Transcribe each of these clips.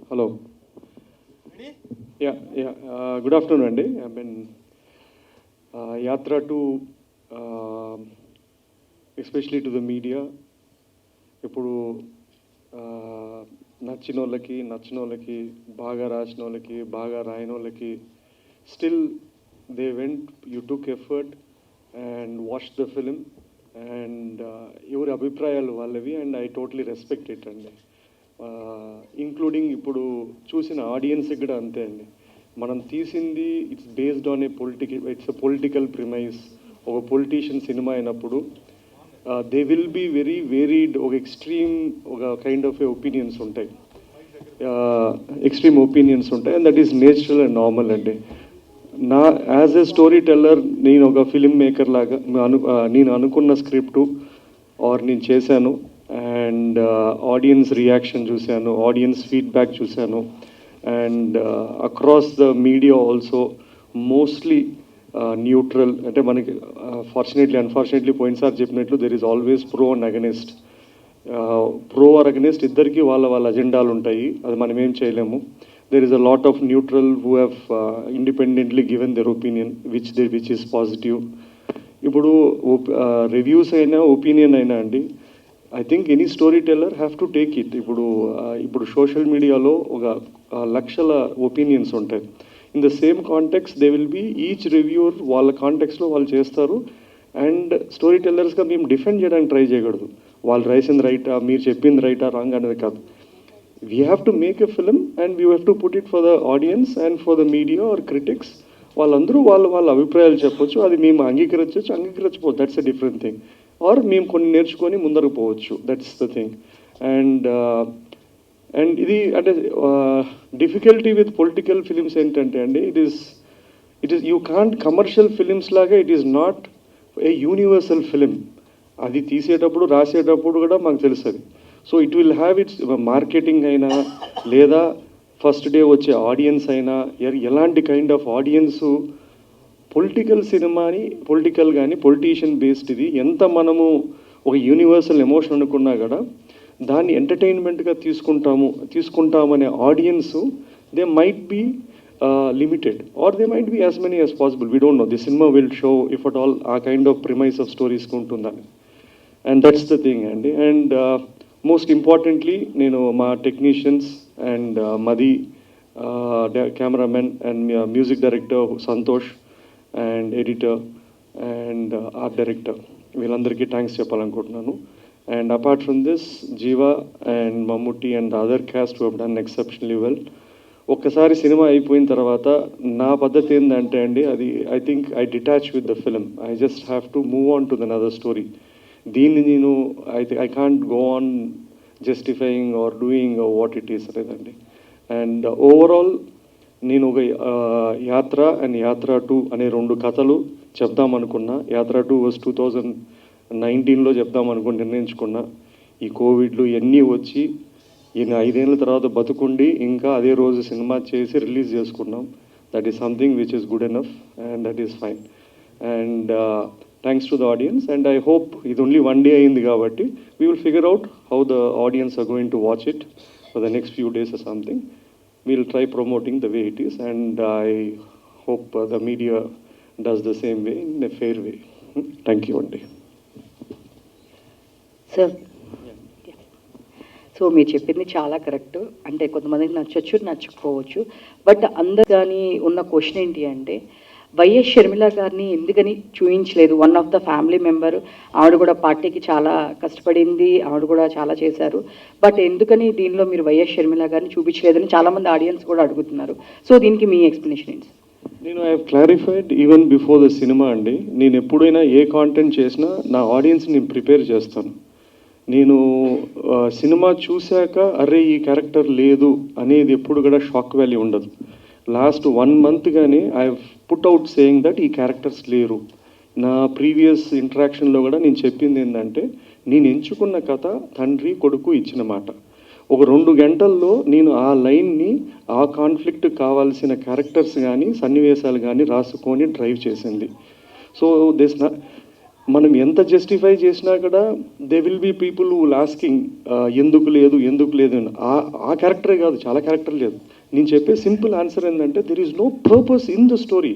Hello. Yeah, yeah. Good afternoon, Andy. I've been Yatra to, especially to the media. ఇప్పుడు నచ్చిన వాళ్ళకి బాగా రాసిన వాళ్ళకి బాగా రాయని వాళ్ళకి still they went you took effort and watch the film and ఎవరి అభిప్రాయాలు వాళ్ళవి and I totally respect it అండి. ఇంక్లూడింగ్ ఇప్పుడు చూసిన ఆడియన్స్ కూడా అంతే అండి. మనం తీసింది it's based on it's a political premise. ఒక పొలిటీషియన్ సినిమా అయినప్పుడు they will be very varied. ఒక ఎక్స్ట్రీమ్ ఒక కైండ్ ఆఫ్ ఒపీనియన్స్ ఉంటాయి, ఎక్స్ట్రీమ్ ఒపీనియన్స్ ఉంటాయి, and that is natural and normal అండి. యాజ్ ఎ స్టోరీ టెల్లర్ నేను ఒక ఫిల్మ్ మేకర్ లాగా నేను అనుకున్న స్క్రిప్టు ఆర్ నేను చేశాను అండ్ ఆడియన్స్ రియాక్షన్ చూశాను, ఆడియన్స్ ఫీడ్బ్యాక్ చూశాను and across the media also mostly neutral. అంటే మనకి అన్ఫార్చునేట్లీ పోయినసారి చెప్పినట్లు there is always pro and against. Pro or against ఇద్దరికి వాళ్ళ అజెండాలు ఉంటాయి, అది మనం ఏం చేయలేము. There is a lot of neutral who have independently given their opinion which is positive. ఇప్పుడు రివ్యూస్ అయినా ఒపీనియన్ అయినా అండి, I think any story teller have to take it. ఇప్పుడు సోషల్ మీడియాలో ఒక లక్షల ఒపీనియన్స్ ఉంటాయి. In the same context they will be each reviewer వాళ్ళ కాంటెక్స్లో వాళ్ళు చేస్తారు. అండ్ స్టోరీ టెల్లర్స్గా మేము డిఫెండ్ చేయడానికి ట్రై చేయకూడదు. వాళ్ళు రాసింది రైటా, మీరు చెప్పింది రైటా, రాంగ్ అనేది కాదు. We have to make a film and we have to put it for the audience and for the media or critics. వాళ్ళందరూ వాళ్ళ అభిప్రాయాలు చెప్పొచ్చు, అది మేము అంగీకరించకపోవచ్చు, that's a different thing. Or మేము కొన్ని నేర్చుకొని ముందరకు పోవచ్చు, దట్స్ ద థింగ్. అండ్ ఇది అంటే డిఫికల్టీ విత్ పొలిటికల్ ఫిలిమ్స్ ఏంటంటే అండి, it is you can't commercial films లాగా it is not a universal film. అది తీసేటప్పుడు రాసేటప్పుడు కూడా మాకు తెలుస్తుంది. So it will have its marketing అయినా లేదా ఫస్ట్ డే వచ్చే ఆడియన్స్ అయినా ఎలాంటి కైండ్ ఆఫ్ ఆడియన్సు పొలిటికల్ సినిమాని పొలిటీషియన్ బేస్డ్ ఇది ఎంత మనము ఒక యూనివర్సల్ ఎమోషన్ అనుకున్నా కూడా దాన్ని ఎంటర్టైన్మెంట్గా తీసుకుంటామనే audience they might be limited or they might be as many as possible. We don't know the cinema will show if at all a kind of premise of స్టోరీస్కి ఉంటుందని. అండ్ దట్స్ ద థింగ్ అండి. And most importantly నేను మా technicians and మది cameraman and music director Santosh and editor and art director వీళ్ళందరికీ thanks చెప్పాలనుకుంటున్నాను. And apart from this Jiiva and Mammootty and other cast who have done exceptionally well. ఒక్కసారి cinema అయిపోయిన తర్వాత నా పద్ధతి ఏంటంటే అండి, అది I think I detach with the film. I just have to move on to the other story. దీన్ని నేను I can't go on justifying or doing what it is లేదండి. అండ్ ఓవరాల్ నేను ఒక యాత్ర అండ్ యాత్ర 2 అనే 2 కథలు చెప్దామనుకున్నా. యాత్ర 2 వాజ్ 2019లో చెప్దామనుకుని నిర్ణయించుకున్నా. ఈ కోవిడ్లు ఇవన్నీ వచ్చి ఈయన 5 ఏళ్ళ తర్వాత బతుకుండి ఇంకా అదే రోజు సినిమా చేసి రిలీజ్ చేసుకున్నాం. That is something which is good enough and that is fine. And thanks to the audience and I hope ఇది ఓన్లీ 1 డే అయింది కాబట్టి we will figure out how the audience are going to watch it for the next few days or something. We'll try promoting the way it is and I hope the media does the same way in a fair way. Thank you Andy. Sir, so మీరు చెప్పింది చాలా correct. అంటే కొంతమందికి నచ్చకపోవచ్చు. But అందరు కానీ ఉన్న question ఏంటి అంటే, వైఎస్ షర్మిల గారిని ఎందుకని చూపించలేదు? One of the family member, ఆవిడ కూడా పార్టీకి చాలా కష్టపడింది, ఆవిడ కూడా చాలా చేశారు. బట్ ఎందుకని దీనిలో మీరు వైఎస్ షర్మిల గారిని చూపించలేదని చాలామంది ఆడియన్స్ కూడా అడుగుతున్నారు. సో దీనికి మీ ఎక్స్ప్లెనేషన్ ఏంటి? నేను I have clarified even before the cinema అండి. నేను ఎప్పుడైనా ఏ కాంటెంట్ చేసినా నా ఆడియన్స్ నేను ప్రిపేర్ చేస్తాను. నేను సినిమా చూశాక అరే ఈ క్యారెక్టర్ లేదు అనేది ఎప్పుడు కూడా షాక్ వాల్యూ ఉండదు. లాస్ట్ 1 month కానీ I put out saying that ఈ క్యారెక్టర్స్ లేరు. నా ప్రీవియస్ ఇంటరాక్షన్లో కూడా నేను చెప్పింది ఏంటంటే, నేను ఎంచుకున్న కథ తండ్రి కొడుకు ఇచ్చిన మాట. ఒక 2 గంటల్లో నేను ఆ లైన్ని ఆ కాన్ఫ్లిక్ట్ కావాల్సిన క్యారెక్టర్స్ కానీ సన్నివేశాలు కానీ రాసుకొని డ్రైవ్ చేసింది. సో మనం ఎంత జస్టిఫై చేసినా కూడా they will be people who asking ఎందుకు లేదు అని. ఆ క్యారెక్టరే కాదు, చాలా క్యారెక్టర్ లేదు. నేను చెప్పే సింపుల్ ఆన్సర్ ఏంటంటే there is no purpose in the story.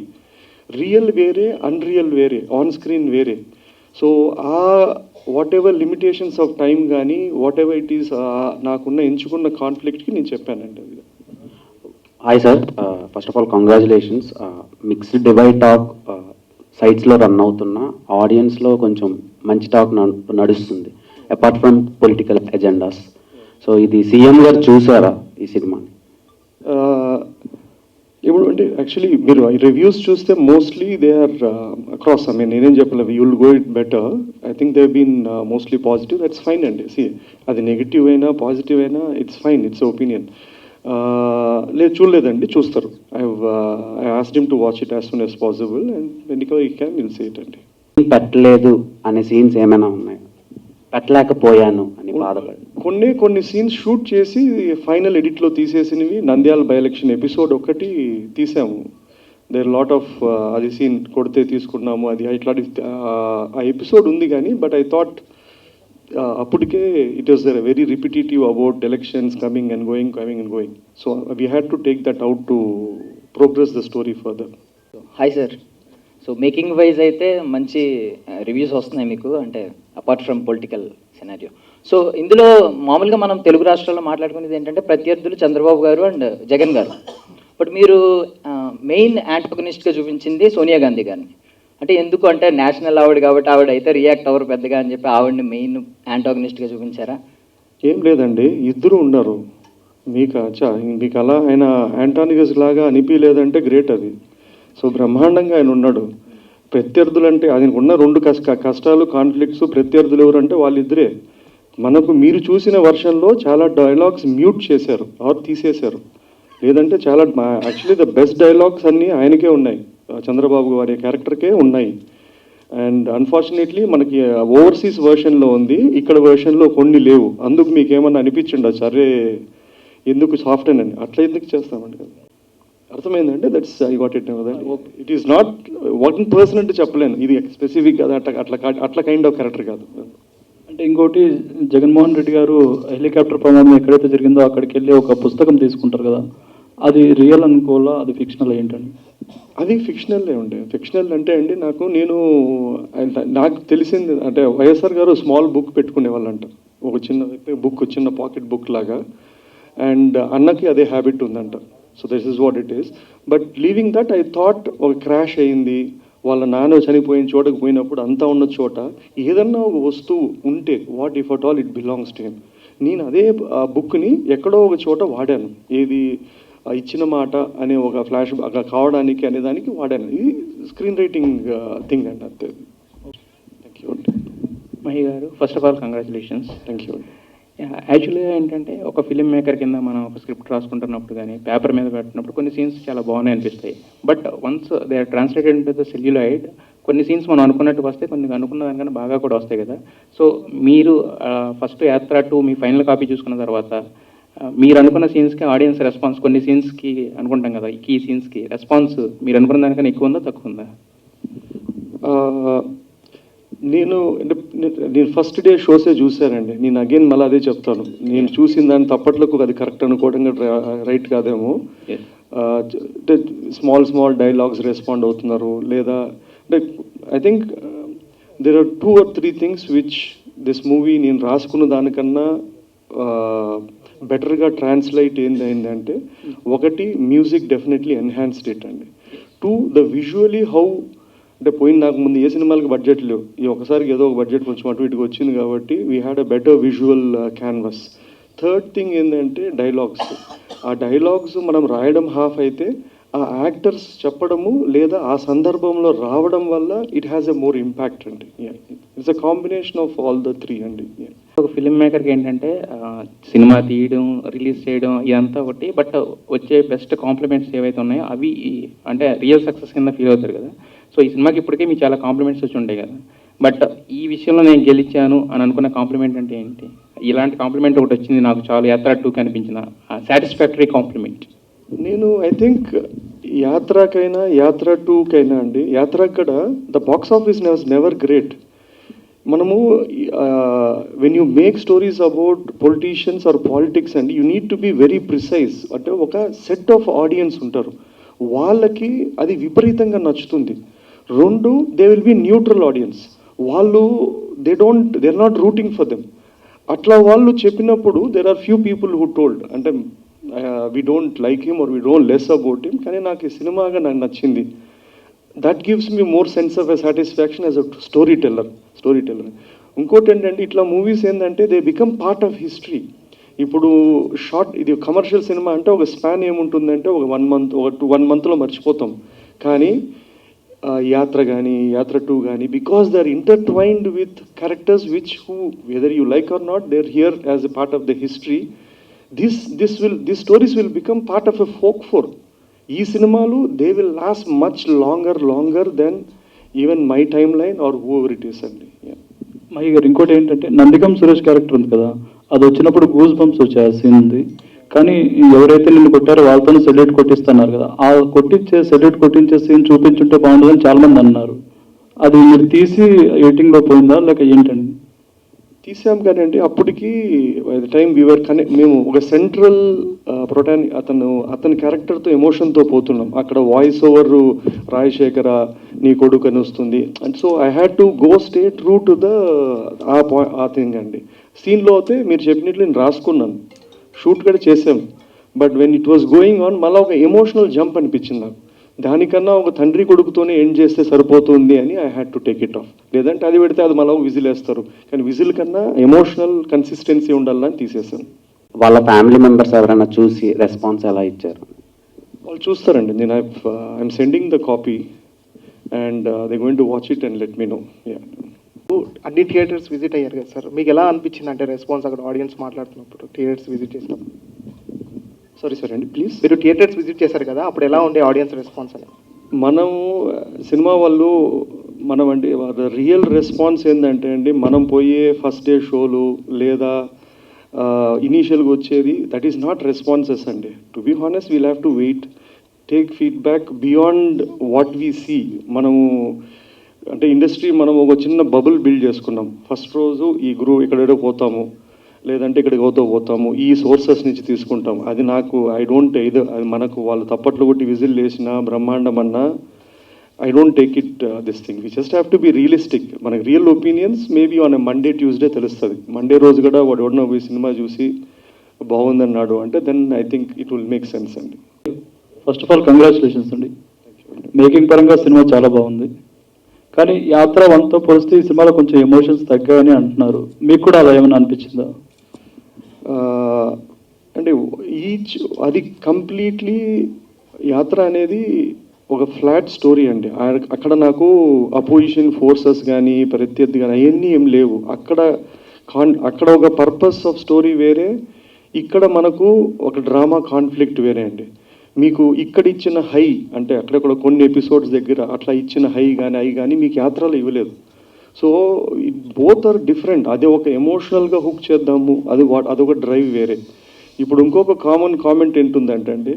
Real వేరే, అన్రియల్ వేరే, ఆన్ స్క్రీన్ వేరే. సో ఆ whatever limitations of time కానీ వాట్ ఎవర్ ఇట్ ఈస్ నాకున్న ఎంచుకున్న కాన్ఫ్లిక్ట్కి నేను చెప్పానండి అది. Hi sir, first of all congratulations. Mixed divide talk సైట్స్లో రన్ అవుతున్న ఆడియన్స్లో కొంచెం మంచి టాక్ నడుస్తుంది apart from political agendas. So ఇది సీఎం గారు చూసారా ఈ సినిమాని? ఇప్పుడు అంటే యాక్చువల్లీ మీరు రివ్యూస్ చూస్తే mostly they are across. I mean నేనేం చెప్పలేదు, you will go it better. I think they been mostly positive. That's fine అండి. సి అది నెగిటివ్ అయినా పాజిటివ్ అయినా ఇట్స్ ఫైన్, ఇట్స్ ఒపీనియన్. లేదు చూడలేదండి, చూస్తారు. I asked him to watch it as soon as possible and when you can will see it అండి. పెట్టలేదు అనే సీన్స్ ఏమైనా ఉన్నాయి? పెట్టలేకపోయాను అని బాధపడి కొన్ని సీన్స్ షూట్ చేసి ఫైనల్ ఎడిట్లో తీసేసినవి. నంద్యాల బై ఎలక్షన్ ఎపిసోడ్ ఒకటి తీసాము. దేర్ లాట్ ఆఫ్ అది సీన్ కొడితే తీసుకున్నాము, అది ఇట్లాంటి ఆ ఎపిసోడ్ ఉంది కానీ బట్ ఐ థాట్ అప్పటికే it was very repetitive about elections coming and going. So we had to take that out to progress the story further. Hi sir. So making wise అయితే మంచి రివ్యూస్ వస్తున్నాయి మీకు, అంటే apart from political scenario. So ఇందులో మామూలుగా మనం తెలుగు రాష్ట్రాల్లో మాట్లాడుకునేది ఏంటంటే ప్రత్యర్థులు చంద్రబాబు గారు అండ్ జగన్ గారు. బట్ మీరు మెయిన్ యాంటగనిస్ట్గా చూపించింది సోనియా గాంధీ గారిని. అంటే ఎందుకు అంటే నేషనల్ ఆవిడ కాబట్టి ఆవిడ అయితే రియాక్ట్ అవ్వరు పెద్దగా అని చెప్పి ఆవిడని మెయిన్ యాంటగనిస్ట్గా చూపించారా? ఏం లేదండి, ఇద్దరు ఉన్నారు. మీకు అలా ఆయన యాంటానిగస్ లాగా అనిపించలేదంటే గ్రేట్ అది. సో బ్రహ్మాండంగా ఆయన ఉన్నాడు. ప్రత్యర్థులు అంటే ఆయనకు ఉన్న రెండు కష్టాలు, కాన్ఫ్లిక్ట్స్. ప్రత్యర్థులు ఎవరంటే వాళ్ళిద్దరే. మనకు మీరు చూసిన వర్షన్లో చాలా డైలాగ్స్ మ్యూట్ చేశారు ఆర్ తీసేశారు. లేదంటే చాలా యాక్చువల్లీ ద బెస్ట్ డైలాగ్స్ అన్నీ ఆయనకే ఉన్నాయి, చంద్రబాబు గారి క్యారెక్టర్కే ఉన్నాయి. అండ్ అన్ఫార్చునేట్లీ మనకి ఓవర్సీస్ వర్షన్లో ఉంది, ఇక్కడ వర్షన్లో కొన్ని లేవు. అందుకు మీకు ఏమన్నా అనిపించండి సరే ఎందుకు సాఫ్ట్ అని అట్లా ఎందుకు చేస్తామండి కదా. అర్థమైందంటే that's I got it. It is not one person అంటే చెప్పలేను, ఇది స్పెసిఫిక్ కదా అట్లా కైండ్ ఆఫ్ క్యారెక్టర్ కాదు. అంటే ఇంకోటి, జగన్మోహన్ రెడ్డి గారు హెలికాప్టర్ ప్రమాదం ఎక్కడైతే జరిగిందో అక్కడికి వెళ్ళి ఒక పుస్తకం తీసుకుంటారు కదా, అది రియల్ అనుకోవాలా, అది ఫిక్షనల్ ఏంటండి? అది ఫిక్షనల్లే ఉండే. ఫిక్షనల్ అంటే అండి నాకు తెలిసింది అంటే వైఎస్ఆర్ గారు స్మాల్ బుక్ పెట్టుకునేవాళ్ళు అంట, ఒక చిన్న బుక్, చిన్న పాకెట్ బుక్ లాగా. అండ్ అన్నకి అదే హ్యాబిట్ ఉందంట. So this is what it is. But leaving that I thought ఒక క్రాష్ అయింది, వాళ్ళ నాన్న చనిపోయిన చోటకు పోయినప్పుడు అంతా ఉన్న చోట ఏదన్నా ఒక వస్తువు ఉంటే what if at all it belongs to him. నేను అదే బుక్ని ఎక్కడో ఒక చోట వాడాను. ఏది ఇచ్చిన మాట అనే ఒక ఫ్లాష్ కావడానికి అనే దానికి వాడాను. ఇది స్క్రీన్ రైటింగ్ థింగ్ అండి అంతే. థ్యాంక్ యూ అండి. మహి గారు, first of all congratulations. Thank you అండి. యాక్చువల్గా ఏంటంటే ఒక ఫిలిం మేకర్ కింద మనం ఒక స్క్రిప్ట్ రాసుకుంటున్నప్పుడు కానీ పేపర్ మీద పెట్టినప్పుడు కొన్ని సీన్స్ చాలా బాగున్నాయి అనిపిస్తాయి. But once they are translated into the celluloid, కొన్ని సీన్స్ మనం అనుకున్నట్టు వస్తాయి, కొన్ని అనుకున్న దానికన్నా బాగా కూడా వస్తాయి కదా. సో మీరు ఫస్ట్ యాత్ర 2 మీ ఫైనల్ కాపీ చూసుకున్న తర్వాత మీరు అనుకున్న సీన్స్కి ఆడియన్స్ రెస్పాన్స్, కొన్ని సీన్స్కి అనుకుంటాం కదా ఈ సీన్స్కి రెస్పాన్స్ మీరు అనుకున్న దానికన్నా ఎక్కువ ఉందా తక్కువ ఉందా? నేను ఫస్ట్ డే షోసే చూశానండి. నేను అగైన్ మళ్ళీ అదే చెప్తాను, నేను చూసిన దాన్ని తప్పట్లకు అది కరెక్ట్ అనుకోవడం రైట్ కాదేమో. అంటే స్మాల్ డైలాగ్స్ రెస్పాండ్ అవుతున్నారు లేదా అంటే I think there are 2 or 3 things which this movie నేను రాసుకున్న దానికన్నా బెటర్గా ట్రాన్స్లేట్ ఏంటంటే, ఒకటి మ్యూజిక్ డెఫినెట్లీ ఎన్హాన్స్డ్ ఇట్ అండి. 2 ద విజువలీ హౌ అంటే పోయిన నాకు ముందు ఏ సినిమాలకి బడ్జెట్ లేవు, ఈ ఒకసారికి ఏదో ఒక బడ్జెట్ కొంచెం అటు ఇటుకు వచ్చింది కాబట్టి we had a better visual canvas. Third thing ఏంటంటే డైలాగ్స్. ఆ డైలాగ్స్ మనం రాయడం హాఫ్ అయితే ఆ యాక్టర్స్ చెప్పడము లేదా ఆ సందర్భంలో రావడం వల్ల it has a more impact అండి. It's a combination of all the 3 అండి. ఒక ఫిలిం మేకర్కి ఏంటంటే సినిమా తీయడం, రిలీజ్ చేయడం ఇదంతా ఒకటి, బట్ వచ్చే బెస్ట్ కాంప్లిమెంట్స్ ఏవైతే ఉన్నాయో అవి అంటే రియల్ సక్సెస్ కింద ఫీల్ అవుతారు కదా. సో ఈ సినిమాకి ఇప్పటికే మీకు చాలా కాంప్లిమెంట్స్ వచ్చి ఉంటాయి కదా, బట్ ఈ విషయంలో నేను గెలిచాను అని అనుకున్న కాంప్లిమెంట్ అంటే ఏంటి? ఇలాంటి కాంప్లిమెంట్ ఒకటి వచ్చింది నాకు చాలా యాత్ర 2 కనిపించిన సాటిస్ఫాక్టరీ కాంప్లిమెంట్. నేను ఐ థింక్ యాత్రకైనా యాత్ర 2కైనా అండి, యాత్ర కూడా the box office was never great. మనము when you make stories about politicians or politics and you need to be very precise. అంటే ఒక సెట్ ఆఫ్ ఆడియన్స్ ఉంటారు, వాళ్ళకి అది విపరీతంగా నచ్చుతుంది. రెండు, they will be neutral audience, వాళ్ళు they are not rooting for them. అట్లా వాళ్ళు చెప్పినప్పుడు there are few people who told అంటే we don't like him or we don't less about him, కానీ నాకు ఈ సినిమాగా నాకు నచ్చింది. That gives me more sense of a satisfaction as a story teller. ఇంకోటి ఏంటంటే ఇట్లా మూవీస్ ఏంటంటే they become part of history. ఇప్పుడు ఇది కమర్షియల్ సినిమా అంటే ఒక స్పాన్ ఏముంటుందంటే ఒక 1 month, ఒక 1 monthలో మర్చిపోతాం. కానీ యాత్ర కానీ యాత్ర 2 కానీ, because they are intertwined with characters which who whether you like or not, they are here as a part of the history. This stories will become part of a folk. ఈ సినిమాలు they will last much longer than even my timeline or whoever it is అండి. మహి గారు, ఇంకోటి ఏంటంటే Nandigam Suresh character ఉంది కదా, అది వచ్చినప్పుడు గూస్ బంప్స్ వచ్చే సీన్ ఉంది. కానీ ఎవరైతే నిన్ను కొట్టారో వాళ్ళతోనే సెల్యూట్ కొట్టిస్తున్నారు కదా, ఆ సెల్యూట్ కొట్టించే సీన్ చూపించుంటే బాగుంటుందని చాలా మంది అన్నారు. అది మీరు తీసి ఎడిటింగ్లో పోయిందా లేక ఏంటండి? తీసాం కానీ అండి, అప్పటికి బై ద టైమ్ మేము ఒక సెంట్రల్ అతని క్యారెక్టర్తో ఎమోషన్తో పోతున్నాం. అక్కడ వాయిస్ ఓవర్ రాజశేఖర నీ కొడుకు అని వస్తుంది. And so I had to go stay true to ఆ థింగ్ అండి. సీన్లో అయితే మీరు చెప్పినట్లు నేను రాసుకున్నాను, షూట్ కూడా చేసాం. But when it was going on మళ్ళీ ఒక ఎమోషనల్ జంప్ అనిపించింది నాకు. దానికన్నా ఒక తండ్రి కొడుకుతోనే ఎండ్ చేస్తే సరిపోతుంది అని I had to take it of. లేదంటే అది పెడితే అది మళ్ళీ విజిల్ వేస్తారు, కానీ విజిల్ కన్నా ఎమోషనల్ కన్సిస్టెన్సీ ఉండాలని తీసేసాను. వాళ్ళ ఫ్యామిలీ మెంబర్స్ ఎవరైనా చూసి రెస్పాన్స్ ఎలా ఇచ్చారు? వాళ్ళు చూస్తారండి. నేను I'm sending the copy and they going to watch it and let me know. అన్ని థియేటర్స్ విజిట్ అయ్యారు కదా సార్, మీకు ఎలా అనిపించింది అంటే రెస్పాన్స్ అక్కడ ఆడియన్స్ మాట్లాడుతున్నప్పుడు థియేటర్స్ విజిట్ చేసినప్పుడు? సారీ అండి ప్లీజ్. మీరు థియేటర్స్ విజిట్ చేశారు కదా, అప్పుడు ఎలా ఉండే ఆడియన్స్ రెస్పాన్స్ అని? మనం సినిమా వాళ్ళు అండి రియల్ రెస్పాన్స్ ఏంటంటే అండి, మనం పోయే ఫస్ట్ డే షోలు లేదా ఇనీషియల్గా వచ్చేది దట్ ఈస్ నాట్ రెస్పాన్సెస్ అండి. To be honest we'll have to wait, take feedback beyond what we see. మనము అంటే ఇండస్ట్రీ మనం ఒక చిన్న బబుల్ బిల్డ్ చేసుకున్నాం. ఫస్ట్ రోజు ఈ ఇక్కడేడో పోతాము, లేదంటే ఇక్కడికి పోతాము, ఈ సోర్సెస్ నుంచి తీసుకుంటాం. అది నాకు ఐ డోంట్ అది మనకు వాళ్ళు తప్పట్లు కొట్టి విజిల్ వేసినా బ్రహ్మాండం అన్నా I don't take it this thing. We just have to be realistic. మనకి real opinions maybe on Monday Tuesday తెలుస్తుంది. మండే రోజు కూడా వాడు ఎవడన్నా పోయి సినిమా చూసి బాగుందన్నాడు అంటే then I think it will make sense అండి. ఫస్ట్ ఆఫ్ ఆల్ కంగ్రాచులేషన్స్ అండి. మేకింగ్ పరంగా సినిమా చాలా బాగుంది, కానీ యాత్ర 1తో పోలిస్తే ఈ సినిమాలో కొంచెం ఎమోషన్స్ తగ్గాయని అంటున్నారు. మీకు కూడా అలా ఏమైనా అనిపించిందా? అంటే అది కంప్లీట్లీ యాత్ర అనేది ఒక ఫ్లాట్ స్టోరీ అండి. అక్కడ నాకు అపోజిషన్ ఫోర్సెస్ కానీ ప్రత్యర్థి కానీ అవన్నీ ఏం లేవు. అక్కడ ఒక పర్పస్ ఆఫ్ స్టోరీ వేరే, ఇక్కడ మనకు ఒక డ్రామా కాన్ఫ్లిక్ట్ వేరే అండి. మీకు ఇక్కడ ఇచ్చిన హై అంటే అక్కడక్కడ కొన్ని ఎపిసోడ్స్ దగ్గర అట్లా ఇచ్చిన హై కానీ మీకు యాత్రలో ఇవ్వలేదు. So both are different. అదే ఒక ఎమోషనల్గా హుక్ చేద్దాము, అదొక డ్రైవ్ వేరే. ఇప్పుడు ఇంకొక కామన్ కామెంట్ ఏంటుందంటే అండి,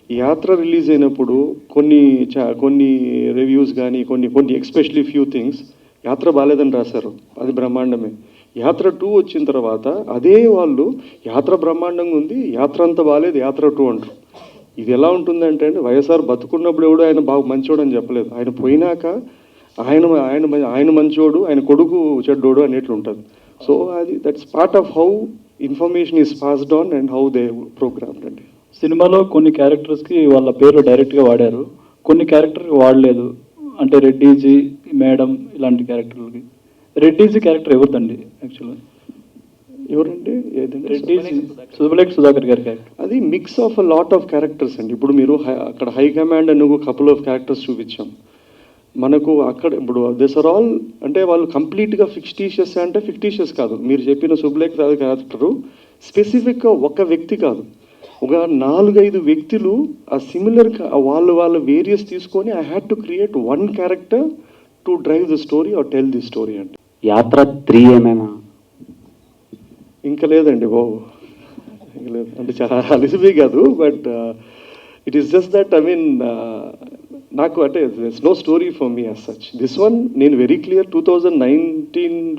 యాత్ర రిలీజ్ అయినప్పుడు కొన్ని రివ్యూస్ కానీ కొన్ని ఎక్స్పెషలీ ఫ్యూ థింగ్స్ యాత్ర బాగాలేదని రాశారు, అది బ్రహ్మాండమే. యాత్ర 2 వచ్చిన తర్వాత అదే వాళ్ళు యాత్ర బ్రహ్మాండంగా ఉంది, యాత్ర అంతా బాగాలేదు, యాత్ర 2 అంటారు. ఇది ఎలా ఉంటుందంటే అండి, వైఎస్ఆర్ బతుకున్నప్పుడు ఎవడు ఆయన బాగా మంచోడు అని చెప్పలేదు, ఆయన పోయినాక ఆయన మంచోడు, ఆయన కొడుకు చెడ్డోడు అనేట్లు ఉంటుంది. So that's part of how information is passed on and how they programmed అండి. సినిమాలో కొన్ని క్యారెక్టర్స్కి వాళ్ళ పేరు డైరెక్ట్గా వాడారు, కొన్ని క్యారెక్టర్కి వాడలేదు. అంటే రెడ్డీజీ, మేడం ఇలాంటి క్యారెక్టర్లకి. రెడ్డీజీ క్యారెక్టర్ ఎవరిదండి యాక్చువల్గా? ఎవరండి? ఏదండి? రెడ్డీజీ శుభలేఖ సుధాకర్ గారి క్యారెక్టర్. అది mix of a lot of characters అండి. ఇప్పుడు మీరు అక్కడ హై కమాండ్ అని ఒక కపుల్ ఆఫ్ క్యారెక్టర్స్ చూపించాం. మనకు అక్కడ ఇప్పుడు దిస్ ఆర్ ఆల్ అంటే వాళ్ళు కంప్లీట్గా ఫిక్టీషియస్ అంటే ఫిక్టీషియస్ కాదు. మీరు చెప్పిన శుభలేఖ క్యారెక్టరు స్పెసిఫిక్గా ఒక వ్యక్తి కాదు, ఒక 4-5 వ్యక్తులు ఆ సిమిలర్ వాళ్ళ వేరియస్ తీసుకొని I had to create one character to drive the story or tell the story అండి. యాత్ర 3 ఏమైనా? ఇంకా లేదండి బాబు, ఇంకా లేదు. అంటే చాలా అలిసిపోయి కాదు, but it is just that I mean నాకు అంటే that's no story for me as such. This one నేను very clear 2019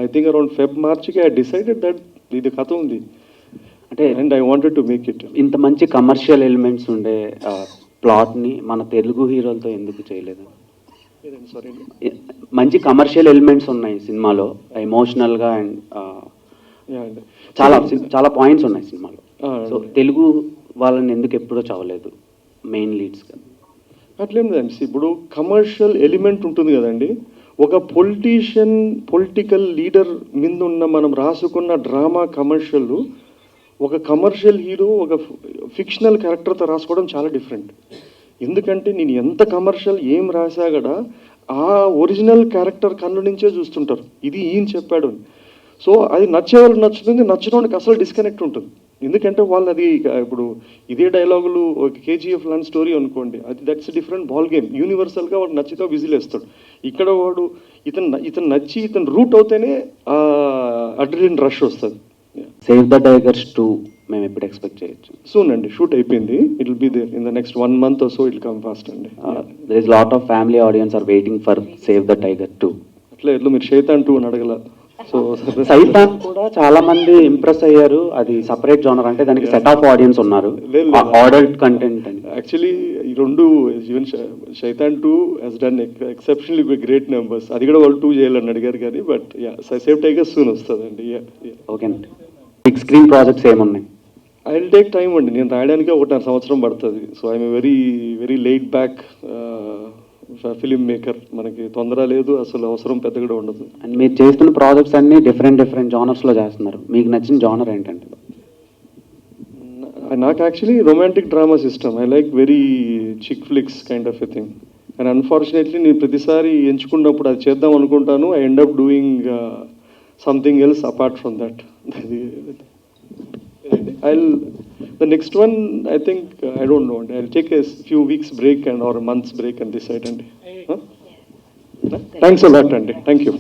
I think around మార్చ్కి ఐ డిసైడెడ్ దట్ ఇది కథ ఉంది అంటే and I wanted to make it. ఇంత మంచి కమర్షియల్ ఎలిమెంట్స్ ఉండే ప్లాట్ని మన తెలుగు హీరోలతో ఎందుకు చేయలేదు? సారీ మంచి కమర్షియల్ ఎలిమెంట్స్ ఉన్నాయి సినిమాలో, ఎమోషనల్గా అండ్ చాలా చాలా పాయింట్స్ ఉన్నాయి సినిమాలో. సో తెలుగు వాళ్ళని ఎందుకు ఎప్పుడూ చదవలేదు మెయిన్ లీడ్స్గా? అట్లేం లేదండి. ఇప్పుడు కమర్షియల్ ఎలిమెంట్ ఉంటుంది కదండి. ఒక పొలిటికల్ లీడర్ మీద ఉన్న మనం రాసుకున్న డ్రామా కమర్షియల్, ఒక కమర్షియల్ హీరో ఒక ఫిక్షనల్ క్యారెక్టర్తో రాసుకోవడం చాలా డిఫరెంట్. ఎందుకంటే నేను ఎంత కమర్షియల్ ఏం రాసా కూడా ఆ ఒరిజినల్ క్యారెక్టర్ కన్ను నుంచే చూస్తుంటారు, ఇది ఈయన చెప్పాడు అని. సో అది నచ్చేవాళ్ళకి నచ్చుతుంది, నచ్చినోడికి అసలు డిస్కనెక్ట్ ఉంటుంది. ఎందుకంటే వాళ్ళు అది ఇప్పుడు ఇదే డైలాగులు ఒక కేజీఎఫ్ లాంటి స్టోరీ అనుకోండి, అది దట్స్ డిఫరెంట్ బాల్ గేమ్. యూనివర్సల్గా వాడు నచ్చితే విజిలేస్తాడు. ఇక్కడ వాడు ఇతను నచ్చి ఇతను రూట్ అవుతేనే అడ్రిలిన్ రష్ వస్తుంది. సేవ్ ద టైగర్స్ 2 మేము ఎప్పుడు ఎక్స్పెక్ట్ చేయొచ్చు? సూన్ అండి, షూట్ అయిపోయింది. It will be there in the next 1 month or so. It come fast అండి. There is lot of family audience are waiting for save the tiger 2. అట్లా ఎట్లా మీరు శైతాన్ 2 అని అడగల. సో సైతాన్ కూడా చాలా మంది ఇంప్రెస్ అయ్యారు. అది సపరేట్ జోనర్, అంటే దానికి సెట్ ఆఫ్ ఆడియన్స్ ఉన్నారు, ఆర్డర్డ్ కంటెంట్ అని. యాక్చువల్లీ ఈ రెండు even Shaitan 2 he's done exceptionally great numbers. అది కూడా వాళ్ళు 2 చేయాలని అడిగారు కానీ, బట్ సేవ్ టైగర్ సూన్ వస్తుందండి. ఓకే అండి. బిగ్ స్క్రీన్ ప్రాజెక్ట్స్ ఏమున్నాయి? ఐ విల్ టేక్ టైం అండి. నేను రాయడానికి 1.5 సంవత్సరం పడుతుంది. So I'm very very late back film maker. మనకి తొందర లేదు, అసలు అవసరం పెద్ద కూడా ఉండదు. అండ్ మీరు చేస్తున్న ప్రాజెక్ట్స్ అన్ని డిఫరెంట్ జానర్స్లో చేస్తున్నారు. మీకు నచ్చిన జానర్ ఏంటంటే? నాకు యాక్చువల్లీ రొమాంటిక్ డ్రామాస్ ఇష్టం. I like very chick flicks kind of a thing. And unfortunately నేను ప్రతిసారి ఎంచుకున్నప్పుడు అది చేద్దాం అనుకుంటాను, I end up doing something else apart from that. The next one, I think, I don't know. I'll take a few weeks break or a month's break and decide. Thanks a lot, Andy. Thank you.